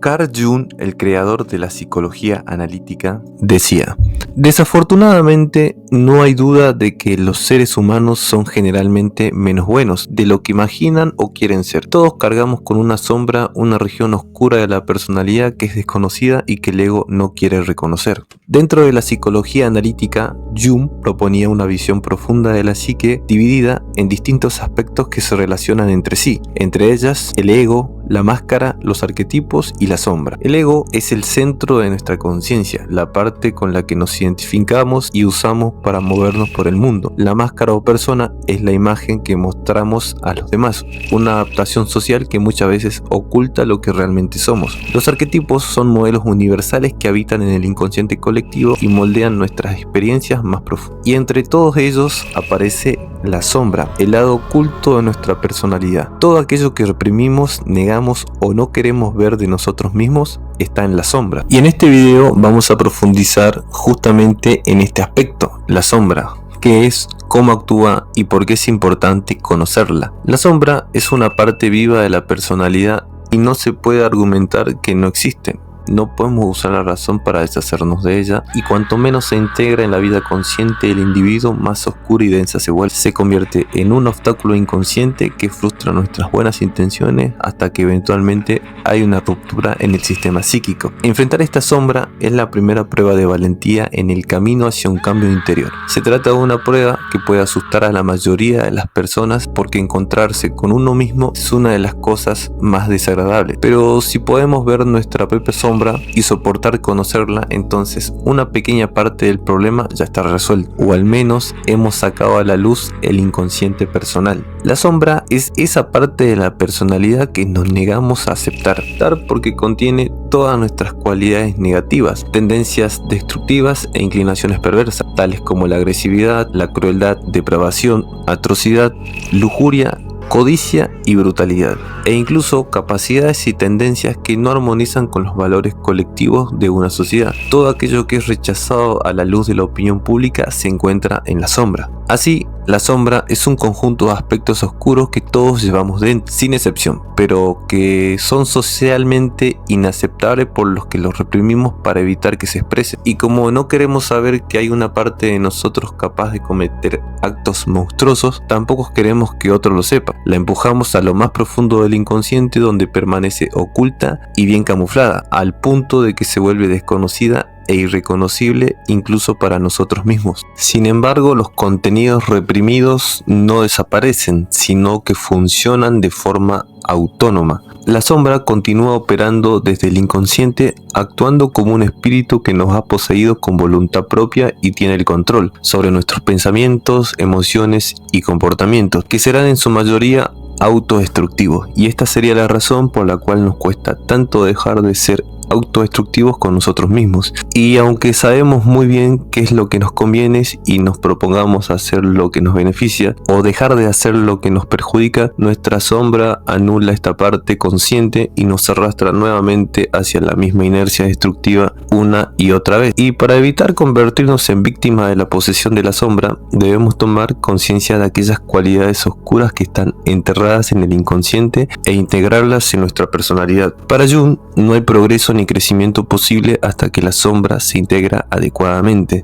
Carl Jung, el creador de la psicología analítica, decía: desafortunadamente, no hay duda de que los seres humanos son generalmente menos buenos de lo que imaginan o quieren ser. Todos cargamos con una sombra, una región oscura de la personalidad que es desconocida y que el ego no quiere reconocer. Dentro de la psicología analítica, Jung proponía una visión profunda de la psique dividida en distintos aspectos que se relacionan entre sí, entre ellas el ego, la máscara, los arquetipos y la sombra. El ego es el centro de nuestra conciencia, la parte con la que nos identificamos y usamos para movernos por el mundo. La máscara o persona es la imagen que mostramos a los demás, una adaptación social que muchas veces oculta lo que realmente somos. Los arquetipos son modelos universales que habitan en el inconsciente colectivo y moldean nuestras experiencias más profundas. Y entre todos ellos aparece la sombra, el lado oculto de nuestra personalidad. Todo aquello que reprimimos, negamos o no queremos ver de nosotros mismos está en la sombra. Y en este video vamos a profundizar justamente en este aspecto, la sombra. ¿Qué es? ¿Cómo actúa? ¿Y por qué es importante conocerla? La sombra es una parte viva de la personalidad y no se puede argumentar que no existe. No podemos usar la razón para deshacernos de ella, y cuanto menos se integra en la vida consciente del individuo, más oscura y densa se vuelve. Se convierte en un obstáculo inconsciente que frustra nuestras buenas intenciones hasta que eventualmente hay una ruptura en el sistema psíquico. Enfrentar esta sombra es la primera prueba de valentía en el camino hacia un cambio interior. Se trata de una prueba que puede asustar a la mayoría de las personas porque encontrarse con uno mismo es una de las cosas más desagradables. Pero si podemos ver nuestra propia sombra y soportar conocerla, entonces una pequeña parte del problema ya está resuelta, o al menos hemos sacado a la luz el inconsciente personal. La sombra es esa parte de la personalidad que nos negamos a aceptar, porque contiene todas nuestras cualidades negativas, tendencias destructivas e inclinaciones perversas, tales como la agresividad, la crueldad, depravación, atrocidad, lujuria, codicia y brutalidad, e incluso capacidades y tendencias que no armonizan con los valores colectivos de una sociedad. Todo aquello que es rechazado a la luz de la opinión pública se encuentra en la sombra. Así, la sombra es un conjunto de aspectos oscuros que todos llevamos dentro, sin excepción, pero que son socialmente inaceptables por los que los reprimimos para evitar que se expresen. Y como no queremos saber que hay una parte de nosotros capaz de cometer actos monstruosos, tampoco queremos que otro lo sepa. La empujamos a lo más profundo del inconsciente, donde permanece oculta y bien camuflada, al punto de que se vuelve desconocida e irreconocible incluso para nosotros mismos. Sin embargo, los contenidos reprimidos no desaparecen, sino que funcionan de forma autónoma. La sombra continúa operando desde el inconsciente, actuando como un espíritu que nos ha poseído con voluntad propia y tiene el control sobre nuestros pensamientos, emociones y comportamientos, que serán en su mayoría autodestructivos. Y esta sería la razón por la cual nos cuesta tanto dejar de ser autodestructivos con nosotros mismos. Y aunque sabemos muy bien qué es lo que nos conviene y nos propongamos hacer lo que nos beneficia o dejar de hacer lo que nos perjudica, nuestra sombra anula esta parte consciente y nos arrastra nuevamente hacia la misma inercia destructiva una y otra vez. Y para evitar convertirnos en víctima de la posesión de la sombra, debemos tomar conciencia de aquellas cualidades oscuras que están enterradas en el inconsciente e integrarlas en nuestra personalidad. Para Jung, no hay progreso ni crecimiento posible hasta que la sombra se integra adecuadamente.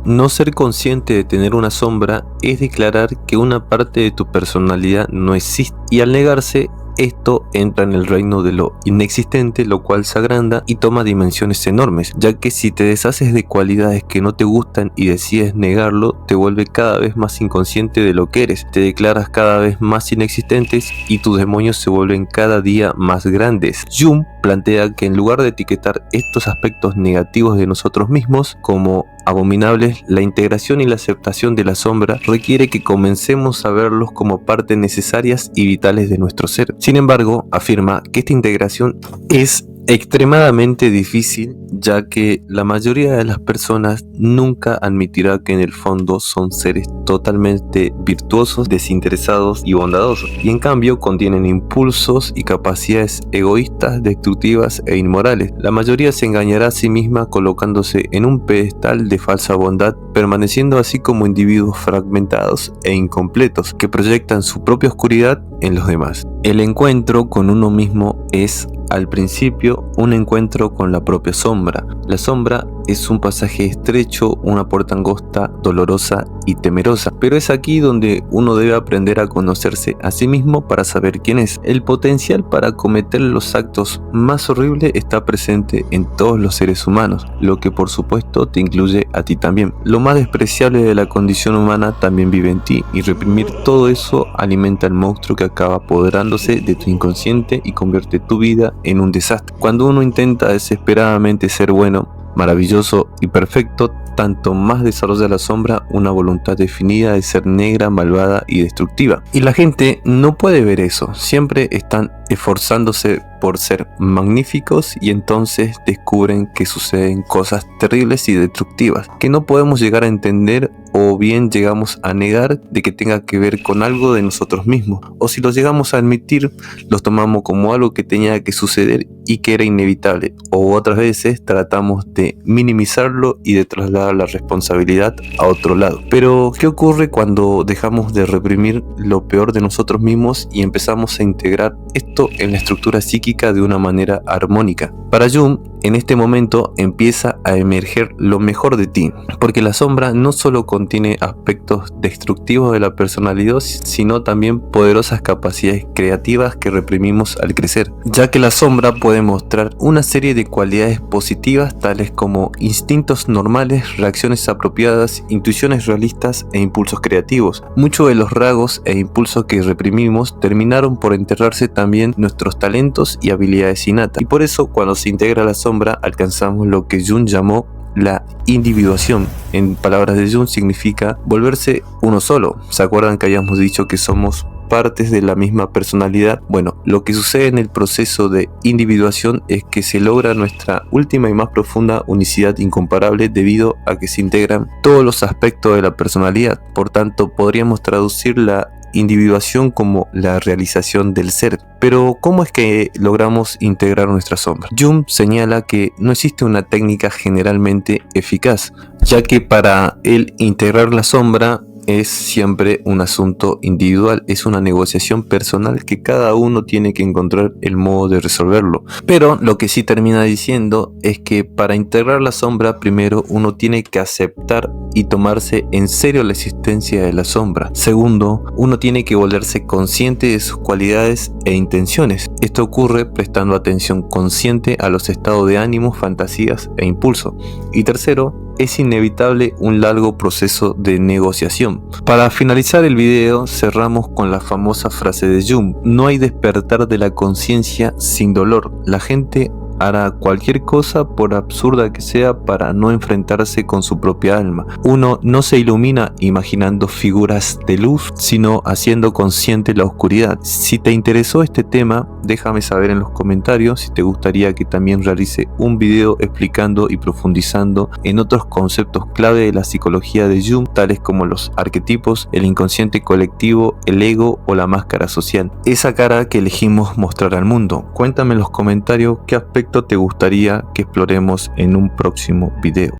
No ser consciente de tener una sombra es declarar que una parte de tu personalidad no existe, y al negarse, esto entra en el reino de lo inexistente, lo cual se agranda y toma dimensiones enormes, ya que si te deshaces de cualidades que no te gustan y decides negarlo, te vuelve cada vez más inconsciente de lo que eres, te declaras cada vez más inexistentes y tus demonios se vuelven cada día más grandes. Jung plantea que en lugar de etiquetar estos aspectos negativos de nosotros mismos como abominables, la integración y la aceptación de la sombra requiere que comencemos a verlos como partes necesarias y vitales de nuestro ser. Sin embargo, afirma que esta integración es extremadamente difícil, ya que la mayoría de las personas nunca admitirá que en el fondo son seres totalmente virtuosos, desinteresados y bondadosos, y en cambio contienen impulsos y capacidades egoístas, destructivas e inmorales. La mayoría se engañará a sí misma colocándose en un pedestal de falsa bondad, permaneciendo así como individuos fragmentados e incompletos que proyectan su propia oscuridad en los demás. El encuentro con uno mismo es al principio un encuentro con la propia sombra. La sombra es un pasaje estrecho, una puerta angosta, dolorosa y temerosa, pero es aquí donde uno debe aprender a conocerse a sí mismo para saber quién es. El potencial para cometer los actos más horribles está presente en todos los seres humanos, lo que por supuesto te incluye a ti también. Lo más despreciable de la condición humana también vive en ti, y reprimir todo eso alimenta al monstruo que acaba apoderándose de tu inconsciente y convierte tu vida en un desastre. Cuando uno intenta desesperadamente ser bueno, maravilloso y perfecto, tanto más desarrolla la sombra una voluntad definida de ser negra, malvada y destructiva. Y la gente no puede ver eso, siempre están esforzándose por ser magníficos, y entonces descubren que suceden cosas terribles y destructivas que no podemos llegar a entender, o bien llegamos a negar de que tenga que ver con algo de nosotros mismos, o si los llegamos a admitir, los tomamos como algo que tenía que suceder y que era inevitable, o otras veces tratamos de minimizarlo y de trasladar la responsabilidad a otro lado. Pero ¿qué ocurre cuando dejamos de reprimir lo peor de nosotros mismos y empezamos a integrar esto en la estructura psíquica de una manera armónica? Para Jung, en este momento empieza a emerger lo mejor de ti, porque la sombra no solo contiene aspectos destructivos de la personalidad, sino también poderosas capacidades creativas que reprimimos al crecer, ya que la sombra puede mostrar una serie de cualidades positivas tales como instintos normales, reacciones apropiadas, intuiciones realistas e impulsos creativos. Muchos de los rasgos e impulsos que reprimimos terminaron por enterrarse también nuestros talentos y habilidades innatas, y por eso cuando se integra la sombra alcanzamos lo que Jung llamó la individuación. En palabras de Jung significa volverse uno solo. ¿Se acuerdan que habíamos dicho que somos partes de la misma personalidad? Bueno, lo que sucede en el proceso de individuación es que se logra nuestra última y más profunda unicidad incomparable, debido a que se integran todos los aspectos de la personalidad. Por tanto, podríamos traducir la individuación como la realización del ser. Pero ¿cómo es que logramos integrar nuestra sombra? Jung señala que no existe una técnica generalmente eficaz, ya que para él integrar la sombra es siempre un asunto individual, es una negociación personal que cada uno tiene que encontrar el modo de resolverlo. Pero lo que sí termina diciendo es que para integrar la sombra, primero uno tiene que aceptar y tomarse en serio la existencia de la sombra. Segundo, uno tiene que volverse consciente de sus cualidades e intenciones. Esto ocurre prestando atención consciente a los estados de ánimo, fantasías e impulso. Y tercero, es inevitable un largo proceso de negociación. Para finalizar el video, cerramos con la famosa frase de Jung: no hay despertar de la conciencia sin dolor. La gente hará cualquier cosa, por absurda que sea, para no enfrentarse con su propia alma. Uno no se ilumina imaginando figuras de luz, sino haciendo consciente la oscuridad. Si te interesó este tema, déjame saber en los comentarios si te gustaría que también realice un video explicando y profundizando en otros conceptos clave de la psicología de Jung, tales como los arquetipos, el inconsciente colectivo, el ego o la máscara social, esa cara que elegimos mostrar al mundo. Cuéntame en los comentarios qué aspecto te gustaría que exploremos en un próximo video.